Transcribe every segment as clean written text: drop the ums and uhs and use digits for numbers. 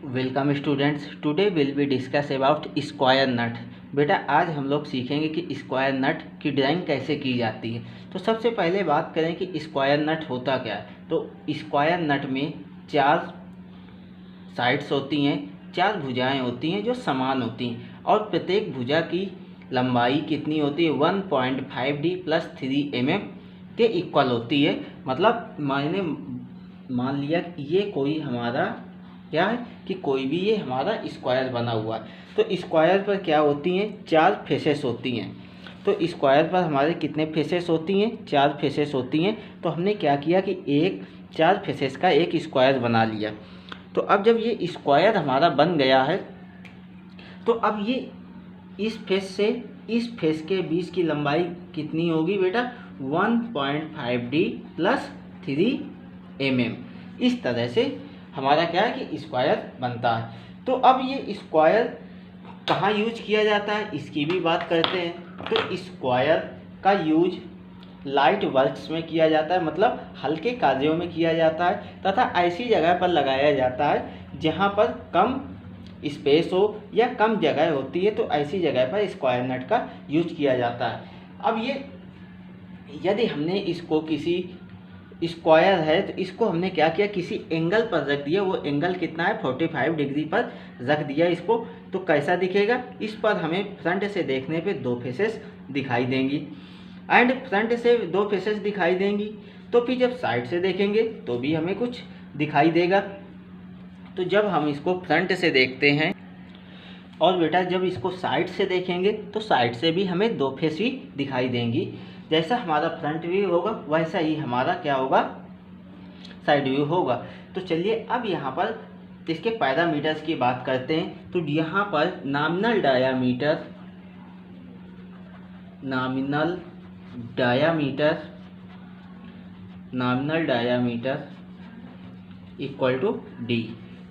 Welcome students, today will be discuss about square nut. बेटा आज हम लोग सीखेंगे कि स्क्वायर नट की ड्राइंग कैसे की जाती है। तो सबसे पहले बात करें कि स्क्वायर नट होता क्या है। तो स्क्वायर नट में 4 साइड्स होती हैं, 4 भुजाएं होती हैं जो समान होती हैं और प्रत्येक भुजा की लंबाई कितनी होती है 1.5D + 3 mm के इक्वल होती है। मतलब मैंने मान लिया कि ये कोई हमारा क्या है कि कोई भी ये हमारा स्क्वायर बना हुआ है। तो स्क्वायर पर क्या होती हैं 4 फेसेस होती हैं। तो स्क्वायर पर हमारे कितने फेसेस होती हैं 4 फेसेस होती हैं। तो हमने क्या किया कि 4 फेसेस का एक स्क्वायर बना लिया। तो अब जब ये स्क्वायर हमारा बन गया है तो अब ये इस फेस से इस फेस के बीच की लंबाई कितनी होगी बेटा 1.5D + 3 mm। इस तरह से हमारा क्या है कि स्क्वायर बनता है। तो अब ये स्क्वायर कहाँ यूज किया जाता है इसकी भी बात करते हैं। तो स्क्वायर का यूज लाइट वर्क्स में किया जाता है, मतलब हल्के कार्यों में किया जाता है तथा ऐसी जगह पर लगाया जाता है जहाँ पर कम स्पेस हो या कम जगह होती है। तो ऐसी जगह पर स्क्वायर नट का यूज किया जाता है। अब ये यदि हमने इसको किसी स्क्वायर है तो इसको हमने क्या किया किसी एंगल पर रख दिया। वो एंगल कितना है 45 डिग्री पर रख दिया इसको। तो कैसा दिखेगा, इस पर हमें फ्रंट से देखने पे 2 फेसेस दिखाई देंगी एंड फ्रंट से 2 फेसेस दिखाई देंगी। तो फिर जब साइड से देखेंगे तो भी हमें कुछ दिखाई देगा। तो जब हम इसको फ्रंट से देखते हैं और बेटा जब इसको साइड से देखेंगे तो साइड से भी हमें 2 फेस ही दिखाई देंगी। जैसा हमारा फ्रंट व्यू होगा वैसा ही हमारा क्या होगा साइड व्यू होगा। तो चलिए अब यहाँ पर इसके पैरामीटर्स की बात करते हैं। तो यहाँ पर nominal diameter equal to D।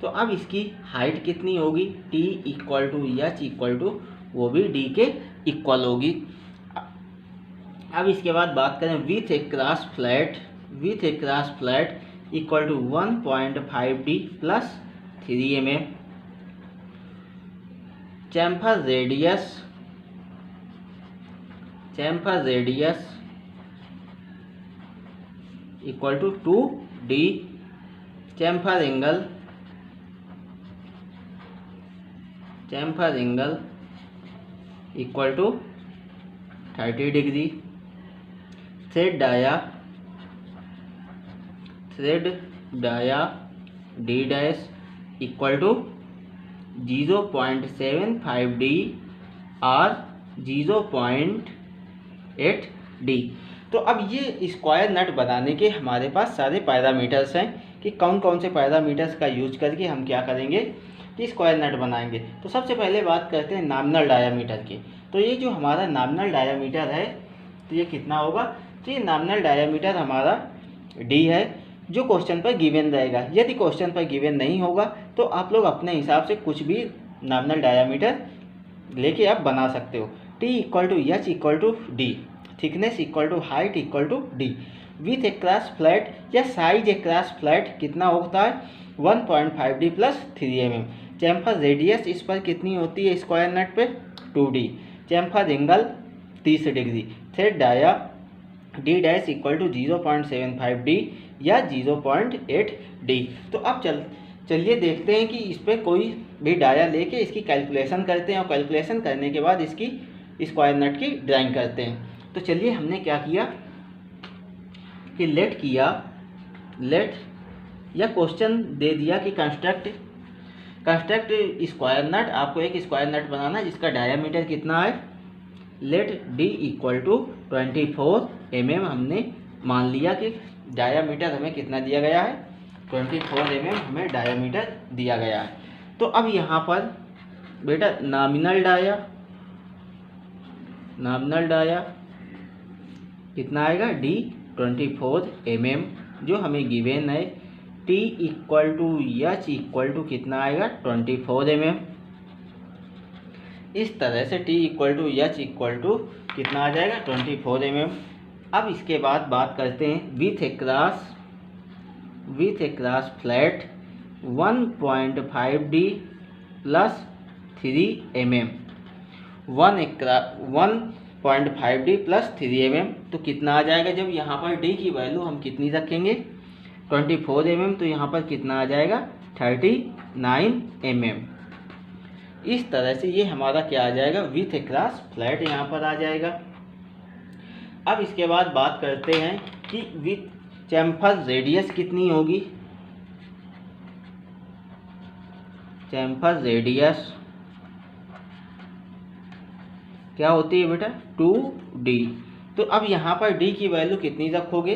तो अब इसकी हाइट कितनी होगी T = H = वो भी D के इक्वल होगी। अब इसके बाद बात करें with across flat equal to 1.5D + 3 mm। Chamfer radius equal to 2D। Chamfer angle equal to 30 degree. Thread dia D' equal to 0.75D और 0.8D। तो अब ये स्क्वायर नट बनाने के हमारे पास सारे पैरामीटर्स हैं कि कौन कौन से पैरामीटर्स का यूज करके हम क्या करेंगे कि स्क्वायर नट बनाएंगे। तो सबसे पहले बात करते हैं नॉमिनल डायामीटर की। तो ये जो हमारा नॉमिनल डायामीटर है तो ये कितना होगा, तो ये नॉमिनल डायामीटर हमारा D है जो क्वेश्चन पर गिवन रहेगा। यदि क्वेश्चन पर गिवन नहीं होगा तो आप लोग अपने हिसाब से कुछ भी नॉमिनल डायामीटर लेके आप बना सकते हो। T = H = D, thickness equal to height equal to D। With across flat या साइज ए क्रॉस फ्लैट कितना होता है 1.5D + 3 mm। चैम्फर रेडियस इस पर कितनी होती है स्क्वायर नट पे 2D। Chamfer angle 30 degree. Thread dia D' equal to 0.75D या 0.8D। तो अब चलिए देखते हैं कि इस पर कोई भी डाया लेके इसकी कैलकुलेशन करते हैं और कैलकुलेशन करने के बाद इसकी स्क्वायर नट की ड्राइंग करते हैं। तो चलिए हमने क्या किया कि लेट या क्वेश्चन दे दिया कि कंस्ट्रक्ट स्क्वायर नट। आपको एक स्क्वायर नट बनाना है जिसका डायामीटर कितना है, लेट D = 24 mm। हमने मान लिया कि डायामीटर हमें कितना दिया गया है 24 mm हमें डायामीटर दिया गया है। तो अब यहाँ पर बेटा नॉमिनल डाया कितना आएगा D 24 mm जो हमें गिवन है। T = H = कितना आएगा 24 mm। इस तरह से T = H = कितना आ जाएगा 24 mm। अब इसके बाद बात करते हैं with across flat 1.5D plus 3 mm। 1.5D plus 3 mm तो कितना आ जाएगा? जब यहाँ पर D की वैल्यू हम कितनी रखेंगे 24 mm, तो यहाँ पर कितना आ जाएगा 39 mm। इस तरह से ये हमारा क्या आ जाएगा विथ अक्रॉस फ्लैट यहाँ पर आ जाएगा। अब इसके बाद बात करते हैं कि विथ चैम्फर रेडियस कितनी होगी। चैम्फर रेडियस क्या होती है बेटा 2D। तो अब यहाँ पर D की वैल्यू कितनी रखोगे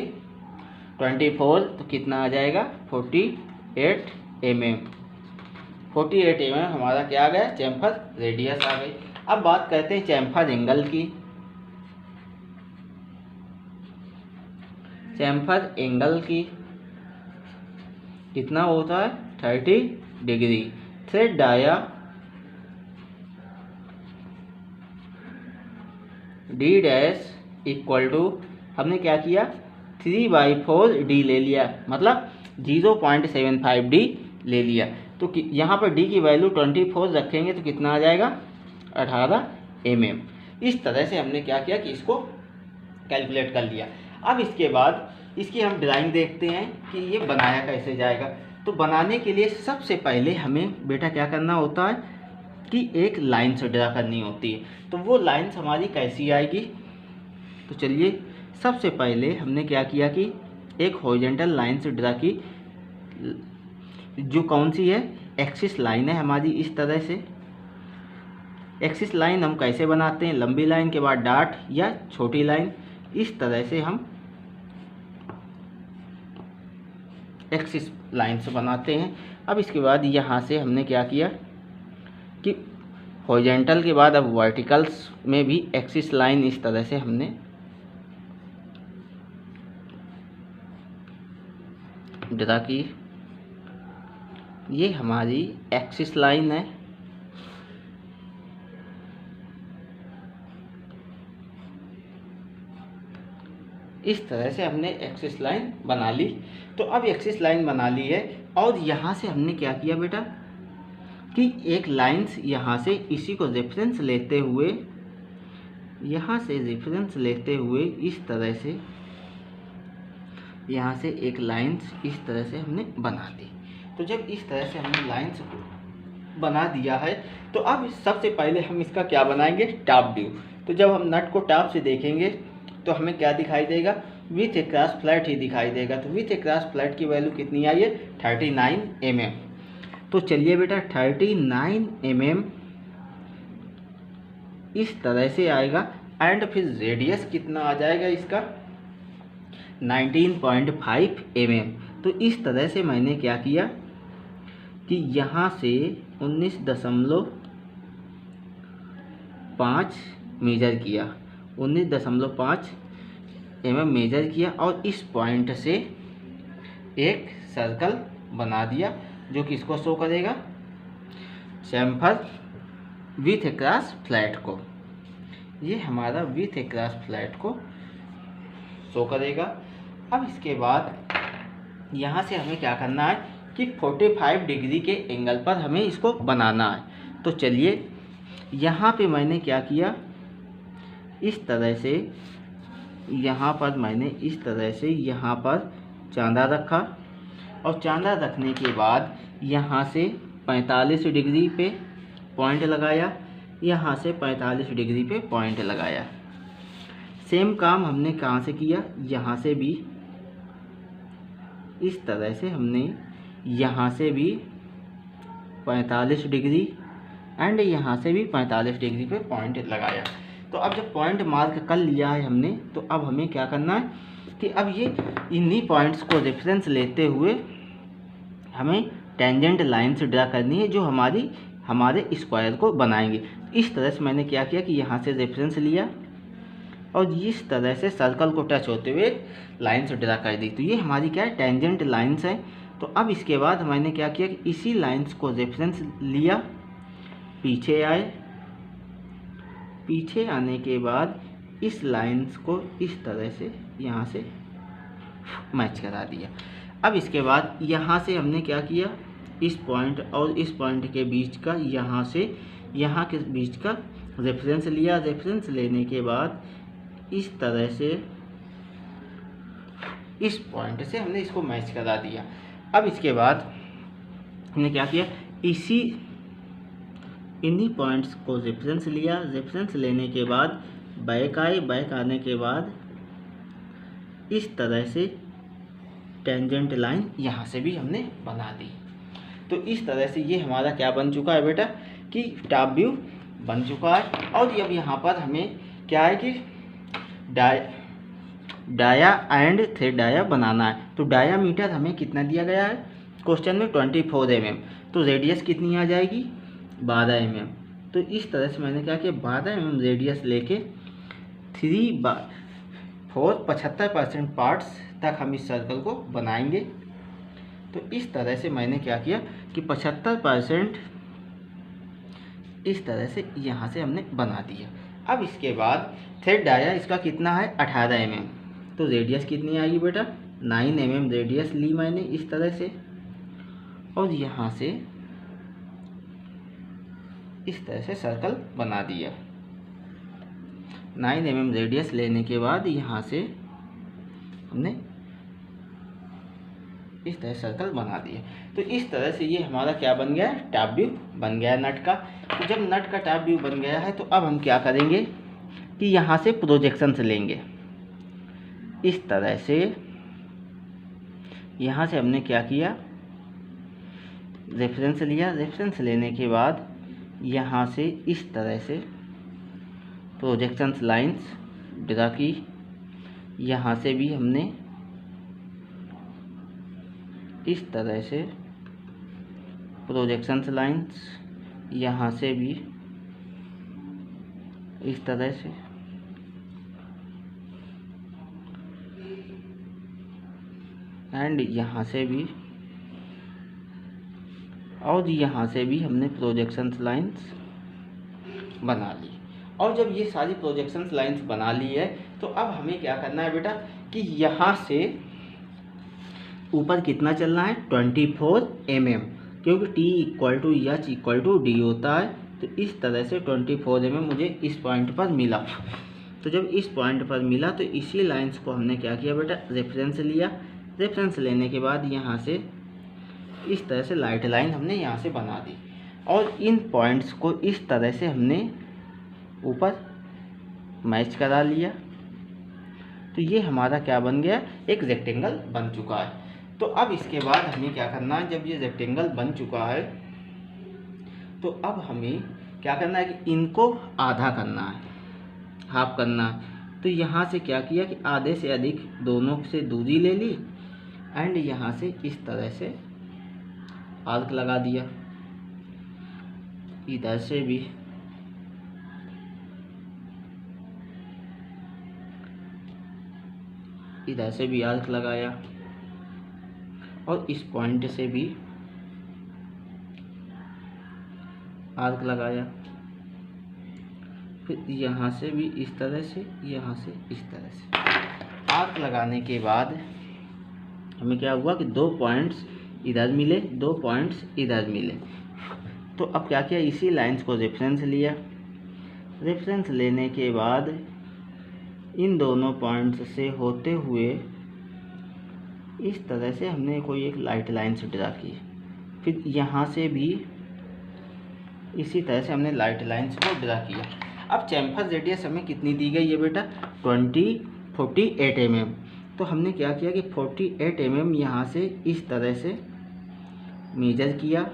24, तो कितना आ जाएगा 48 mm। 48 mm हमारा क्या आ गया चैम्फर रेडियस आ गई। अब बात करते हैं चैम्फर एंगल की। चैम्फर एंगल की कितना होता है 30 degree. Thread dia D dash equal to हमने क्या किया 3/4D ले लिया, मतलब 0.75D ले लिया। तो यहाँ पर D की वैल्यू 24 रखेंगे तो कितना आ जाएगा 18 mm। इस तरह से हमने क्या किया कि इसको कैलकुलेट कर लिया। अब इसके बाद इसकी हम ड्राइंग देखते हैं कि ये बनाया कैसे जाएगा। तो बनाने के लिए सबसे पहले हमें बेटा क्या करना होता है कि एक लाइन से ड्रा करनी होती है। तो वो लाइन्स हमारी कैसी आएगी, तो चलिए सबसे पहले हमने क्या किया कि एक हॉरिजॉन्टल लाइन से ड्रा की, जो कौन सी है एक्सिस लाइन है हमारी। इस तरह से एक्सिस लाइन हम कैसे बनाते हैं, लंबी लाइन के बाद डॉट या छोटी लाइन, इस तरह से हम एक्सिस लाइन से बनाते हैं। अब इसके बाद यहाँ से हमने क्या किया कि हॉरिजॉन्टल के बाद अब वर्टिकल्स में भी एक्सिस लाइन इस तरह से हमने ड्रा की। ये हमारी एक्सिस लाइन है। इस तरह से हमने एक्सिस लाइन बना ली। तो अब एक्सिस लाइन बना ली है और यहाँ से हमने क्या किया बेटा कि एक लाइन्स यहाँ से इसी को रेफरेंस लेते हुए, यहाँ से रेफरेंस लेते हुए इस तरह से यहाँ से एक लाइन्स इस तरह से हमने बना दी। तो जब इस तरह से हमने लाइन्स बना दिया है तो अब सबसे पहले हम इसका क्या बनाएंगे टॉप व्यू। तो जब हम नट को टॉप से देखेंगे तो हमें क्या दिखाई देगा विथ अक्रॉस फ्लैट ही दिखाई देगा। तो विथ अक्रॉस फ्लैट की वैल्यू कितनी आई है 39 mm। तो चलिए बेटा 39 mm इस तरह से आएगा एंड फिर रेडियस कितना आ जाएगा इसका 19.5 mm। तो इस तरह से मैंने क्या किया कि यहाँ से 19.5 मेजर किया, 19.5 mm मेजर किया और इस पॉइंट से एक सर्कल बना दिया जो कि इसको शो करेगा चैम्फर विथ अक्रॉस फ्लैट को। ये हमारा विथ अक्रॉस फ्लैट को शो करेगा। अब इसके बाद यहाँ से हमें क्या करना है कि 45 डिग्री के एंगल पर हमें इसको बनाना है। तो चलिए यहाँ पे मैंने क्या किया इस तरह से, यहाँ पर मैंने इस तरह से यहाँ पर चांदा रखा और चांदा रखने के बाद यहाँ से 45 डिग्री पे पॉइंट लगाया, यहाँ से 45 डिग्री पे पॉइंट लगाया। सेम काम हमने कहाँ से किया, यहाँ से भी इस तरह से हमने यहाँ से भी 45 डिग्री एंड यहाँ से भी 45 डिग्री पे पॉइंट लगाया। तो अब जब पॉइंट मार्क कर लिया है हमने, तो अब हमें क्या करना है कि अब ये इन्हीं पॉइंट्स को रेफरेंस लेते हुए हमें टेंजेंट लाइन्स ड्रा करनी है जो हमारे स्क्वायर को बनाएंगे। इस तरह से मैंने क्या किया कि यहाँ से रेफरेंस लिया और इस तरह से सर्कल को टच होते हुए लाइन्स ड्रा कर दी। तो ये हमारी क्या है टेंजेंट लाइन्स है। तो अब इसके बाद मैंने क्या किया कि इसी लाइन्स को रेफरेंस लिया, पीछे आए, पीछे आने के बाद इस लाइन्स को इस तरह से यहाँ से मैच करा दिया। अब इसके बाद यहाँ से हमने क्या किया इस पॉइंट और इस पॉइंट के बीच का यहाँ से यहाँ के बीच का रेफरेंस लिया। रेफरेंस लेने के बाद इस तरह से इस पॉइंट से हमने इसको मैच करा दिया। अब इसके बाद हमने क्या किया, इन्हीं पॉइंट्स को रेफरेंस लिया। रेफरेंस लेने के बाद बैक आए। बैक आने के बाद इस तरह से टेंजेंट लाइन यहाँ से भी हमने बना दी। तो इस तरह से ये हमारा क्या बन चुका है बेटा कि टॉप व्यू बन चुका है। और अब यहाँ पर हमें क्या है कि डाया एंड थ्रेड डाया बनाना है। तो डायामीटर हमें कितना दिया गया है क्वेश्चन में 24 mm। तो रेडियस कितनी आ जाएगी 12 mm। तो इस तरह से मैंने क्या किया 12 mm रेडियस लेके 75% पार्ट्स तक हम इस सर्कल को बनाएंगे। तो इस तरह से मैंने क्या किया कि 75% इस तरह से यहाँ से हमने बना दिया। अब इसके बाद थ्रेड डाया इसका कितना है 18 mm। तो रेडियस कितनी आएगी बेटा 9 mm रेडियस ली मैंने इस तरह से, और यहाँ से इस तरह से सर्कल बना दिया। 9 mm रेडियस लेने के बाद यहाँ से हमने इस तरह सर्कल बना दिया। तो इस तरह से ये हमारा क्या बन गया टॉप व्यू बन गया नट का। तो जब नट का टॉप व्यू बन गया है तो अब हम क्या करेंगे कि यहाँ से प्रोजेक्शंस लेंगे। इस तरह से यहाँ से हमने क्या किया रेफरेंस लिया। रेफरेंस लेने के बाद यहाँ से इस तरह से प्रोजेक्शंस लाइंस ड्रा की। यहाँ से भी हमने इस तरह से प्रोजेक्शंस लाइंस, यहाँ से भी इस तरह से, एंड यहाँ से भी, और यहाँ से भी हमने प्रोजेक्शंस लाइंस बना ली। और जब ये सारी प्रोजेक्शंस लाइंस बना ली है तो अब हमें क्या करना है बेटा कि यहाँ से ऊपर कितना चलना है 24 mm, क्योंकि T = H = D होता है। तो इस तरह से 24 mm मुझे इस पॉइंट पर मिला। तो जब इस पॉइंट पर मिला तो इसी लाइंस को हमने क्या किया बेटा रेफरेंस लिया। रेफरेंस लेने के बाद यहाँ से इस तरह से लाइट लाइन हमने यहाँ से बना दी, और इन पॉइंट्स को इस तरह से हमने ऊपर मैच करा लिया। तो ये हमारा क्या बन गया एक रेक्टेंगल बन चुका है। तो अब इसके बाद हमें क्या करना है, जब ये रेक्टेंगल बन चुका है तो अब हमें क्या करना है कि इनको आधा करना है, हाफ करना है। तो यहाँ से क्या किया कि आधे से अधिक दोनों से दूरी ले ली, एंड यहाँ से इस तरह से आर्क लगा दिया। इधर से भी आर्क लगाया, और इस पॉइंट से भी आर्क लगाया। फिर यहाँ से भी इस तरह से, यहाँ से इस तरह से आर्क लगाने के बाद हमें क्या हुआ कि 2 पॉइंट्स इधर मिले, 2 पॉइंट्स इधर मिले। तो अब क्या किया इसी लाइंस को रेफरेंस लिया। रेफरेंस लेने के बाद इन दोनों पॉइंट्स से होते हुए इस तरह से हमने कोई एक लाइट लाइन्स ड्रा की। फिर यहाँ से भी इसी तरह से हमने लाइट लाइन्स को ड्रा किया। अब चैम्फर रेडियस हमें कितनी दी गई है बेटा 48 mm। तो हमने क्या किया कि 48 mm यहाँ से इस तरह से मेजर किया।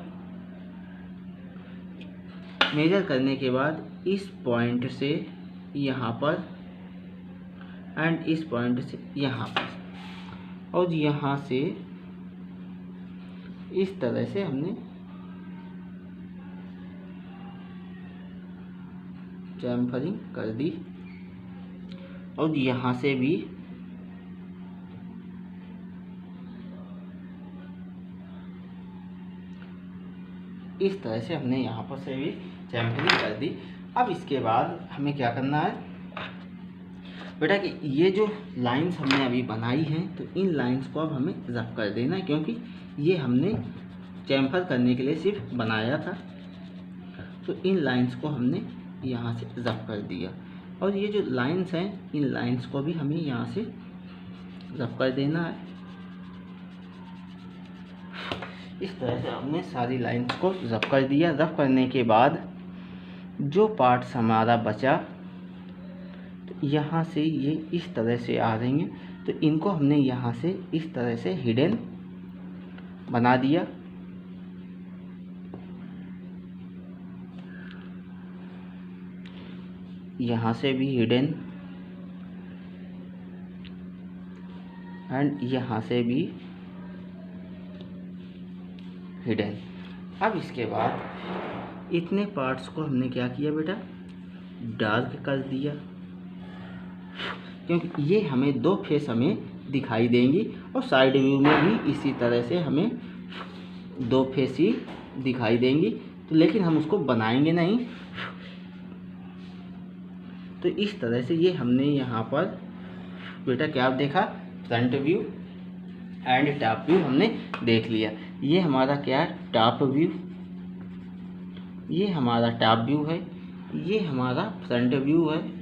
मेजर करने के बाद इस पॉइंट से यहाँ पर, एंड इस पॉइंट से यहाँ पर, और यहाँ से इस तरह से हमने चैम्फरिंग कर दी, और यहाँ से भी इस तरह से हमने यहाँ पर से भी चैम्फरिंग कर दी। अब इसके बाद हमें क्या करना है बेटा कि ये जो लाइंस हमने अभी बनाई हैं तो इन लाइंस को अब हमें रफ कर देना है, क्योंकि ये हमने चैम्फर करने के लिए सिर्फ बनाया था। तो इन लाइंस को हमने यहाँ से रफ कर दिया, और ये जो लाइंस हैं इन लाइंस को भी हमें यहाँ से रफ कर देना है। इस तरह से हमने सारी लाइंस को रफ कर दिया। रफ करने के बाद जो पार्ट्स हमारा बचा, तो यहाँ से ये इस तरह से आ रही हैं, तो इनको हमने यहाँ से इस तरह से हिडन बना दिया। यहाँ से भी हिडन एंड यहाँ से भी हिडन। अब इसके बाद इतने पार्ट्स को हमने क्या किया बेटा, डार्क कर दिया, क्योंकि ये हमें दो फेस हमें दिखाई देंगी, और साइड व्यू में भी इसी तरह से हमें दो फेस ही दिखाई देंगी। तो लेकिन हम उसको बनाएंगे नहीं। तो इस तरह से ये हमने यहाँ पर बेटा क्या देखा, front view and top view हमने देख लिया। ये हमारा क्या है, टॉप व्यू, ये हमारा टॉप व्यू है, ये हमारा फ्रंट व्यू है,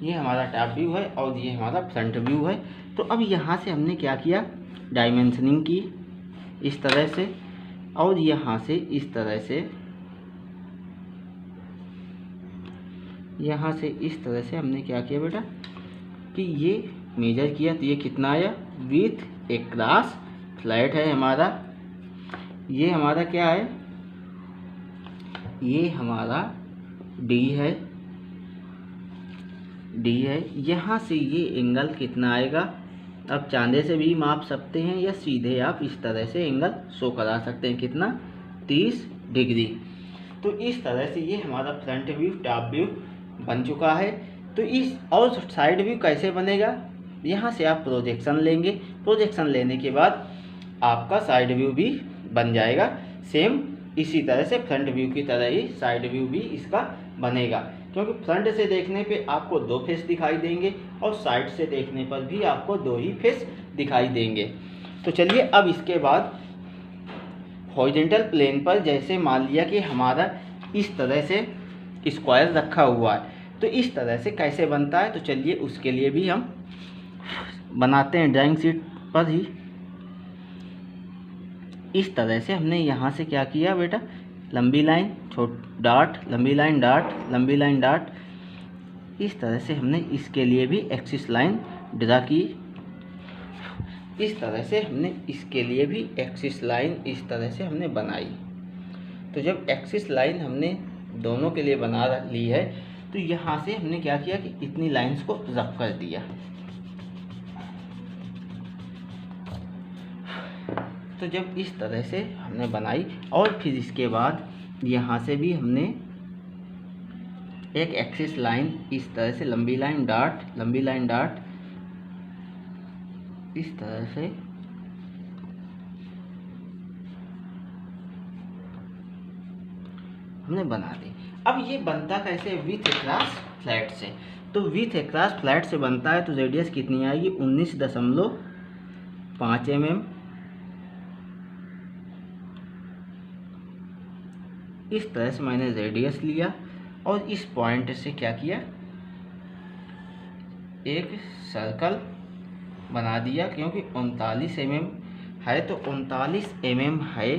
ये हमारा टॉप व्यू है और ये हमारा फ्रंट व्यू है। तो अब यहाँ से हमने क्या किया, डायमेंशनिंग की इस तरह से, और यहाँ से इस तरह से, यहाँ से इस तरह से हमने क्या किया बेटा कि ये मेजर किया। तो ये कितना आया, विथ एक्रॉस फ्लैट है हमारा। ये हमारा क्या है, ये हमारा डी है, डी है। यहाँ से ये एंगल कितना आएगा, अब चांदे से भी माप सकते हैं या सीधे आप इस तरह से एंगल शो करा सकते हैं, कितना 30 डिग्री। तो इस तरह से ये हमारा फ्रंट व्यू टॉप व्यू बन चुका है। तो इस और साइड व्यू कैसे बनेगा, यहाँ से आप प्रोजेक्शन लेंगे, प्रोजेक्शन लेने के बाद आपका साइड व्यू भी बन जाएगा। सेम इसी तरह से फ्रंट व्यू की तरह ही साइड व्यू भी इसका बनेगा, क्योंकि फ्रंट से देखने पे आपको दो फेस दिखाई देंगे और साइड से देखने पर भी आपको दो ही फेस दिखाई देंगे। तो चलिए अब इसके बाद हॉरिजॉन्टल प्लेन पर जैसे मान लिया कि हमारा इस तरह से स्क्वायर रखा हुआ है, तो इस तरह से कैसे बनता है, तो चलिए उसके लिए भी हम बनाते हैं ड्राइंग शीट पर ही। इस तरह से हमने यहाँ से क्या किया बेटा, लंबी लाइन डाट, लंबी लाइन डाट, लंबी लाइन डाट, इस तरह से हमने इसके लिए भी एक्सिस लाइन ड्रा की। इस तरह से हमने इसके लिए भी एक्सिस लाइन इस तरह से हमने बनाई। तो जब एक्सिस लाइन हमने दोनों के लिए बना ली है, तो यहाँ से हमने क्या किया कि इतनी लाइंस को रफ कर दिया। तो जब इस तरह से हमने बनाई, और फिर इसके बाद यहाँ से भी हमने एक एक्सिस लाइन इस तरह से लंबी लाइन डाट, लंबी लाइन डाट, इस तरह से हमने बना दी। अब ये बनता कैसे, विथ एक्रॉस फ्लैट से। तो विथ एक्रॉस फ्लैट से बनता है, तो रेडियस कितनी आएगी, 19.5 mm। इस तरह से मैंने रेडियस लिया और इस पॉइंट से क्या किया, एक सर्कल बना दिया, क्योंकि 39 mm है, तो 39 mm है,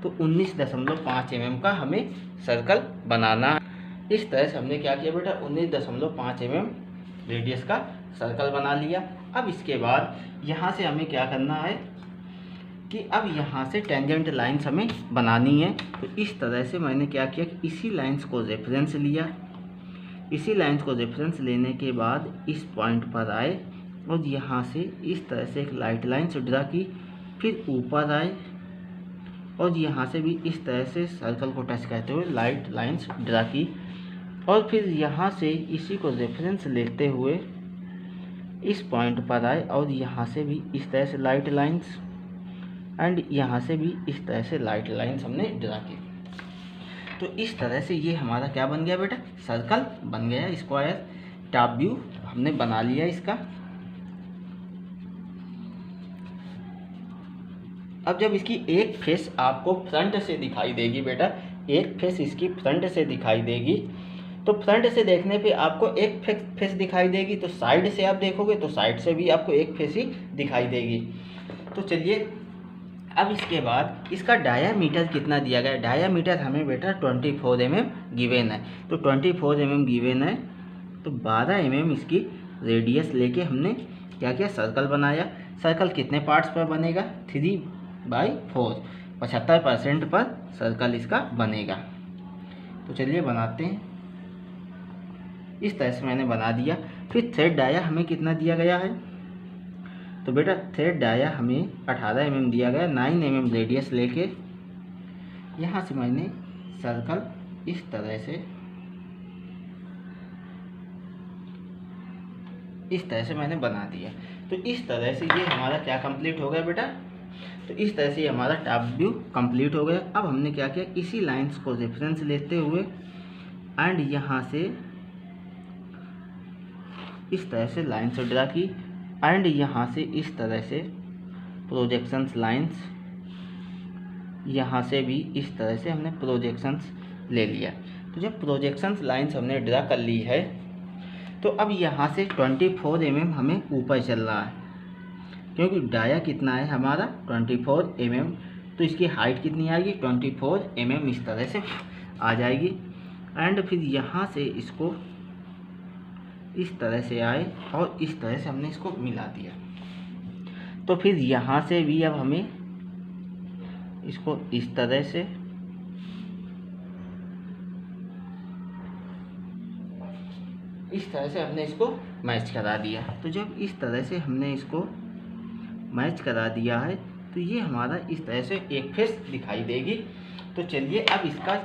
तो 19.5 mm का हमें सर्कल बनाना है। इस तरह से हमने क्या किया बेटा, 19.5 mm रेडियस का सर्कल बना लिया। अब इसके बाद यहाँ से हमें क्या करना है कि अब यहाँ से टेंजेंट लाइंस हमें बनानी है। तो इस तरह से मैंने क्या किया कि इसी लाइंस को रेफरेंस लिया, इसी लाइंस को रेफरेंस लेने के बाद इस पॉइंट पर आए और यहाँ से इस तरह से एक लाइट लाइन्स ड्रा की, फिर ऊपर आए और यहाँ से भी इस तरह से सर्कल को टच करते हुए लाइट लाइन्स ड्रा की, और फिर यहाँ से इसी को रेफरेंस लेते हुए इस पॉइंट पर आए और यहाँ से भी इस तरह से लाइट लाइन्स एंड यहाँ से भी इस तरह से लाइट लाइन्स हमने ड्रा की। तो इस तरह से ये हमारा क्या बन गया बेटा, सर्कल बन गया, स्क्वायर। टॉप व्यू हमने बना लिया इसका। अब जब इसकी एक फेस आपको फ्रंट से दिखाई देगी बेटा, एक फेस इसकी फ्रंट से दिखाई देगी, तो फ्रंट से देखने पे आपको एक फेस दिखाई देगी, तो साइड से आप देखोगे तो साइड से भी आपको एक फेस ही दिखाई देगी। तो चलिए अब इसके बाद इसका डायामीटर कितना दिया गया है। डायामीटर हमें बेटा 24 mm गिवन है, तो 24 mm गिवन है, तो 12 mm इसकी रेडियस लेके हमने क्या किया, सर्कल बनाया। सर्कल कितने पार्ट्स पर बनेगा, 3/4, 75% पर सर्कल इसका बनेगा। तो चलिए बनाते हैं। इस तरह से मैंने बना दिया। फिर थ्रेड डाया हमें कितना दिया गया है, तो बेटा थ्रेड डाया हमें 18 mm दिया गया, 9 mm रेडियस लेके यहाँ से मैंने सर्कल इस तरह से मैंने बना दिया। तो इस तरह से ये हमारा क्या कंप्लीट हो गया बेटा, तो इस तरह से ये हमारा टॉप व्यू कंप्लीट हो गया। अब हमने क्या किया, इसी लाइंस को रेफरेंस लेते हुए एंड यहाँ से इस तरह से लाइन्स ड्रा की एंड यहाँ से इस तरह से प्रोजेक्शंस लाइंस, यहाँ से भी इस तरह से हमने प्रोजेक्शंस ले लिया। तो जब प्रोजेक्शंस लाइंस हमने ड्रा कर ली है, तो अब यहाँ से 24 mm हमें ऊपर चल रहा है, क्योंकि डाया कितना है हमारा 24 mm, तो इसकी हाइट कितनी आएगी 24 mm, इस तरह से आ जाएगी। एंड फिर यहाँ से इसको इस तरह से आए और इस तरह से हमने इसको मिला दिया। तो फिर यहाँ से भी अब हमें इसको इस तरह से हमने इसको मैच करा दिया। तो जब इस तरह से हमने इसको मैच करा दिया है, तो ये हमारा इस तरह से एक फेस दिखाई देगी। तो चलिए अब इसका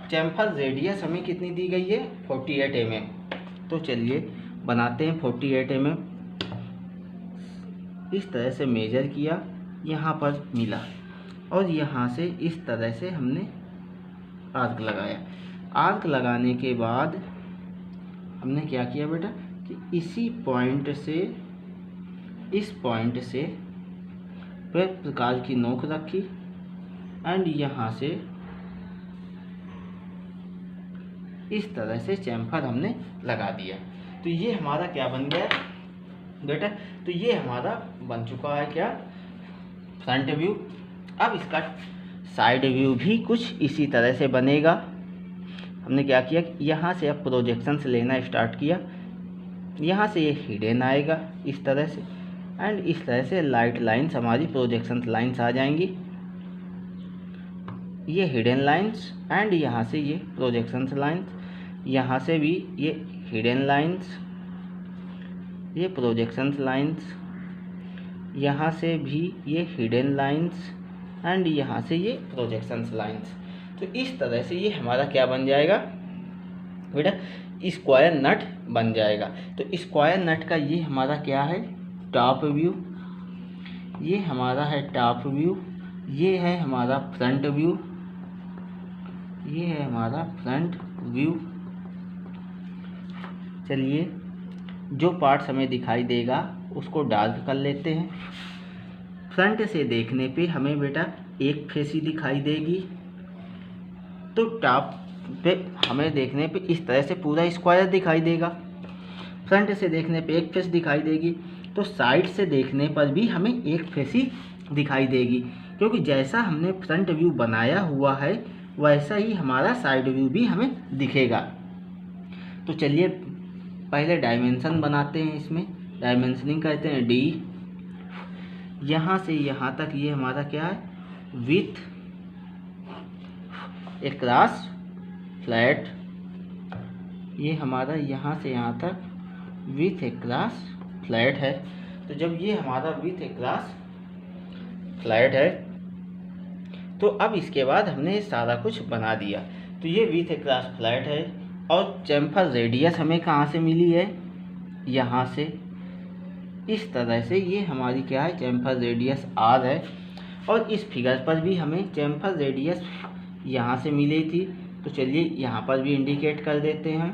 चैम्फर रेडियस हमें कितनी दी गई है, 48 mm। तो चलिए बनाते हैं 48 mm। इस तरह से मेजर किया, यहाँ पर मिला और यहाँ से इस तरह से हमने आर्क लगाया। आर्क लगाने के बाद हमने क्या किया बेटा कि इसी पॉइंट से इस पॉइंट से फिर प्रकार की नोक रखी एंड यहाँ से इस तरह से चैम्फर हमने लगा दिया। तो ये हमारा क्या बन गया बेटा, तो ये हमारा बन चुका है क्या, फ्रंट व्यू। अब इसका साइड व्यू भी कुछ इसी तरह से बनेगा। हमने क्या किया, यहाँ से अब प्रोजेक्शंस लेना स्टार्ट किया, यहाँ से ये हिडन आएगा इस तरह से एंड इस तरह से लाइट लाइंस हमारी प्रोजेक्शंस लाइंस आ जाएंगी, ये हिडन लाइंस एंड यहाँ से ये प्रोजेक्शंस लाइंस, यहाँ से भी ये हिडन लाइंस, ये प्रोजेक्शंस लाइंस, यहाँ से भी ये हिडन लाइंस एंड यहाँ से ये प्रोजेक्शंस लाइंस। तो इस तरह से ये हमारा क्या बन जाएगा बेटा, स्क्वायर नट बन जाएगा। तो स्क्वायर नट का ये हमारा क्या है, टॉप व्यू, ये हमारा है टॉप व्यू, ये है हमारा फ्रंट व्यू, ये है हमारा फ्रंट व्यू। चलिए जो पार्ट्स हमें दिखाई देगा उसको डार्क कर लेते हैं। फ्रंट से देखने पे हमें बेटा एक फेस ही दिखाई देगी, तो टॉप पे हमें देखने पे इस तरह से पूरा स्क्वायर दिखाई देगा। फ्रंट से देखने पे एक फेस दिखाई देगी, तो साइड से देखने पर भी हमें एक फेस ही दिखाई देगी, क्योंकि जैसा हमने फ्रंट व्यू बनाया हुआ है वैसा ही हमारा साइड व्यू भी हमें दिखेगा। तो चलिए पहले डायमेंशन बनाते हैं, इसमें डायमेंशनिंग करते हैं। डी, यहाँ से यहाँ तक ये हमारा क्या है, विथ अक्रॉस फ्लैट, ये हमारा यहाँ से यहाँ तक विथ अक्रॉस फ्लैट है। तो जब ये हमारा विथ अक्रॉस फ्लैट है, तो अब इसके बाद हमने सारा कुछ बना दिया। तो ये विथ अक्रॉस फ्लैट है और चैम्फर रेडियस हमें कहाँ से मिली है, यहाँ से इस तरह से ये हमारी क्या है, चैम्फर रेडियस आर है। और इस फिगर पर भी हमें चैम्फर रेडियस यहाँ से मिली थी, तो चलिए यहाँ पर भी इंडिकेट कर देते हैं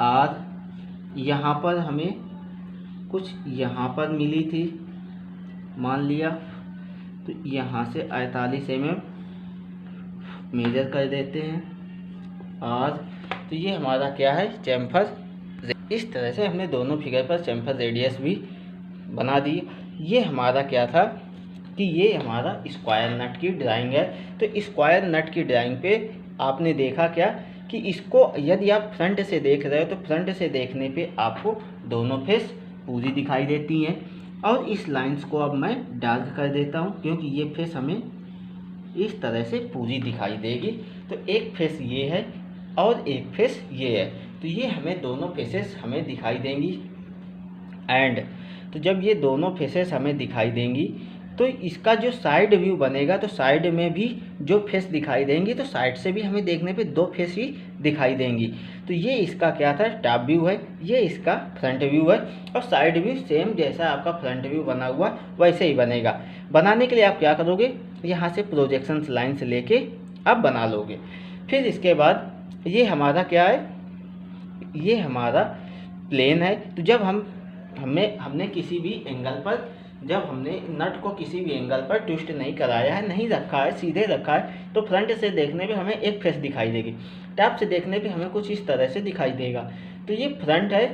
आर। यहाँ पर हमें कुछ यहाँ पर मिली थी मान लिया, तो यहाँ से 48 mm मेजर कर देते हैं। और तो ये हमारा क्या है, चैम्फर। इस तरह से हमने दोनों फिगर पर चैम्फर रेडियस भी बना दी। ये हमारा क्या था कि ये हमारा स्क्वायर नट की ड्राइंग है। तो स्क्वायर नट की ड्राइंग पे आपने देखा क्या कि इसको यदि आप फ्रंट से देख रहे हो तो फ्रंट से देखने पे आपको दोनों फेस पूरी दिखाई देती हैं। और इस लाइंस को अब मैं डार्क कर देता हूँ क्योंकि ये फेस हमें इस तरह से पूरी दिखाई देगी। तो एक फेस ये है और एक फेस ये है, तो ये हमें दोनों फेसेस हमें दिखाई देंगी। एंड तो जब ये दोनों फेसेस हमें दिखाई देंगी तो इसका जो साइड व्यू बनेगा, तो साइड में भी जो फेस दिखाई देंगी तो साइड से भी हमें देखने पे दो फेस ही दिखाई देंगी। तो ये इसका क्या था, टॉप व्यू है, ये इसका फ्रंट व्यू है। और साइड व्यू सेम जैसा आपका फ्रंट व्यू बना हुआ वैसे ही बनेगा। बनाने के लिए आप क्या करोगे, यहाँ से प्रोजेक्शन लाइन से लेके आप बना लोगे। फिर इसके बाद ये हमारा क्या है, ये हमारा प्लेन है। तो जब हमने किसी भी एंगल पर, जब हमने नट को किसी भी एंगल पर ट्विस्ट नहीं कराया है, नहीं रखा है, सीधे रखा है, तो फ्रंट से देखने पे हमें एक फेस दिखाई देगी, टॉप से देखने पे हमें कुछ इस तरह से दिखाई देगा। तो ये फ्रंट है,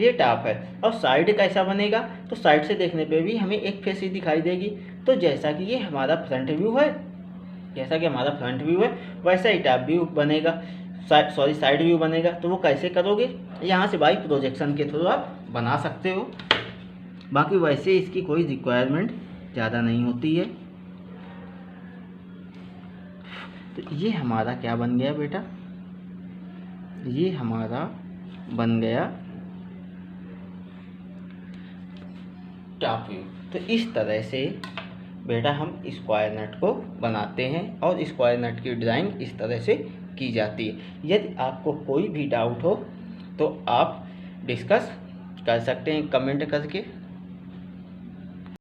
ये टॉप है। और साइड कैसा बनेगा, तो साइड से देखने पे भी हमें एक फेस ही दिखाई देगी। तो जैसा कि ये हमारा फ्रंट व्यू है, जैसा कि हमारा फ्रंट व्यू है वैसा ही टॉप व्यू बनेगा, साइड व्यू बनेगा। तो वो कैसे करोगे, यहाँ से बाई प्रोजेक्शन के थ्रू आप बना सकते हो। बाकी वैसे इसकी कोई रिक्वायरमेंट ज़्यादा नहीं होती है। तो ये हमारा क्या बन गया बेटा, ये हमारा बन गया टॉप व्यू। तो इस तरह से बेटा हम स्क्वायर नट को बनाते हैं और स्क्वायर नट की ड्राइंग इस तरह से की जाती है। यदि आपको कोई भी डाउट हो तो आप डिस्कस कर सकते हैं कमेंट करके।